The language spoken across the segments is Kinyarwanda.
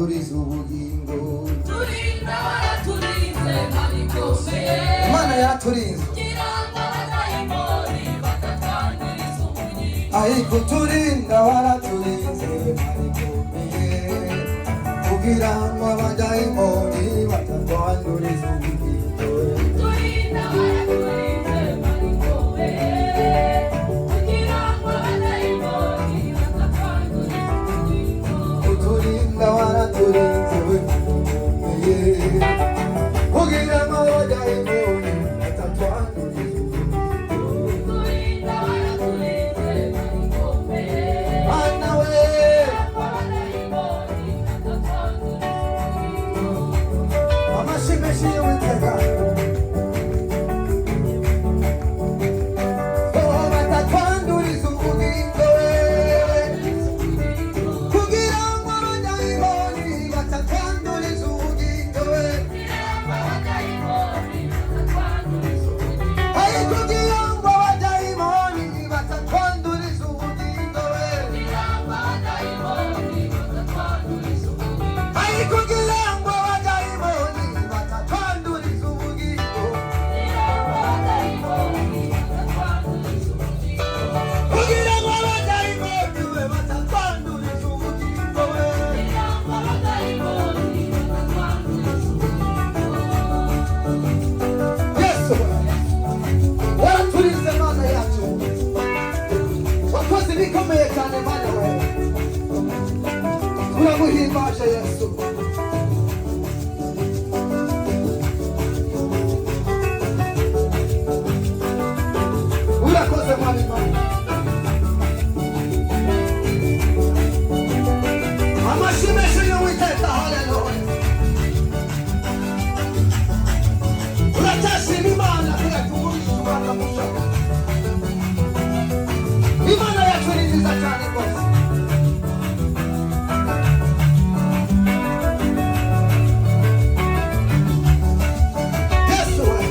twanduriza ubugingo turinda baraturinze barikomeye Imana yaturinze kugira ngo abadayimoni batatwanduriza ubugingo ariko turinda baraturinze barikomeye kugira ngo abadayimoni batatwanduriza ubugingo turinda baraturinze barikomeye kugira ngo abadayimoni batatwanduriza ubugingo turinda baraturinze barikomeye kugira ngo abadayimoni batatwanduriza ubugingo turinda baraturinze barikomeye Mana we abadayimoni batatwanduriza ubugingo amashyi menshi y'Uwiteka batatwanduriza ubugingo kugira ngo abadayimoni batatwanduriza ubugingo ari kugira ngo abadayimoni batatwanduriza ubugingo ari kugira ngo abadayimoni batatwanduriza ubugingo kugira ngo abadayimoni we batatwanduriza ubugingo we Yesu waraturinze Mana yacu wakoze ibikomeye cyane Mana we turaguhimbaje Yesu urakoze Mana amashyi menshi y'Uwiteka haleluya uracyashima Imana irakugurisha umwaka mushya Imana yacu ni nziza cyane rwose Yesu we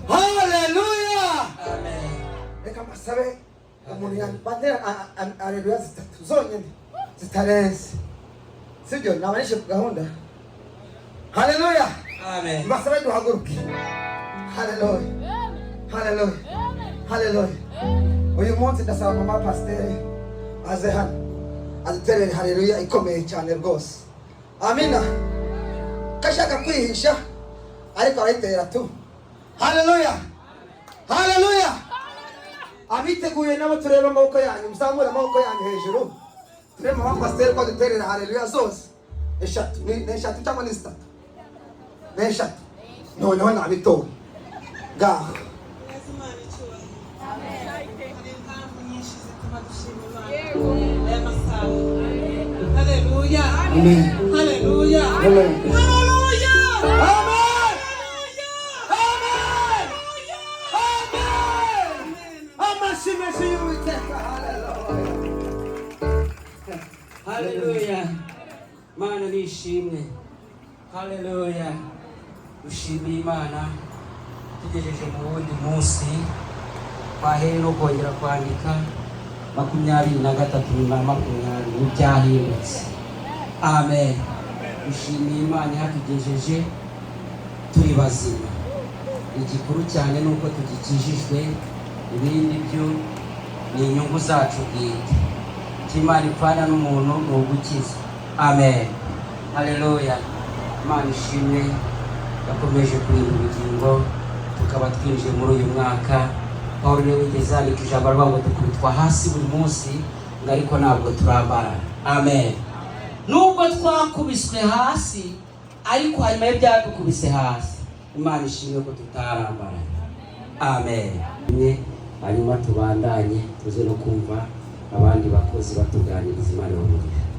Hallelujah. Reka masabe umuntu yandipatira haleluya zitatu zonyine zitarenze sibyo nabanishe ku gahunda. Hallelujah. Amen. Masabe duhaguruke. Hallelujah. Hallelujah. Hallelujah. Uyu munsi ndasaba mama pasiteri aze hano aduterere haleluya ikomeye cyane rwose. Amina. Kashaka kwihisha ariko arayitera tu. Hallelujah. Hallelujah. Abiteguye nabo tureba amaboko yanyu, muzamura amaboko yanyu hejuru. Turebe mama pasiteri ko duterera haleluya zose. Eshatu, eshatu cyangwa ni zitatu? Eshatu. Noneho nabitowe. Gaho. Hallelujah. Amen. Hallelujah. Amen. Hallelujah. Amen. Amen. Amen. Amashimwe y'Uwiteka. Hallelujah. Hallelujah. Mana nishimwe. Hallelujah. Dushimiye Imana tugejeje mu wundi munsi twahere no kongera kwandika 23 na 20 byahindutse. Amen. Dushimiye Imana yatugejeje turi bazima. Igikuru cyane nuko tugikijijwe, ibindi byo ni inyungu zacu bwite. Imana ipfana n'umuntu ni ugukiza. Amen. Hallelujah. Imana ishimwe yakomeje kurinda ubugingo tukaba twinjiye muri uyu mwaka. Pawulo niwe wigeze yandika ijambo aravuga ngo dukubitwa hasi buri munsi ngo ariko ntabwo turambara. Amen. Nubwo twakubiswe hasi ariko hanyuma y'ibyadukubise hasi Imana ishimwe ko tutarambara. Amen. Hanyuma tubandanye tuze no kumva abandi bakozi batuganiriza Imana y'umugisha.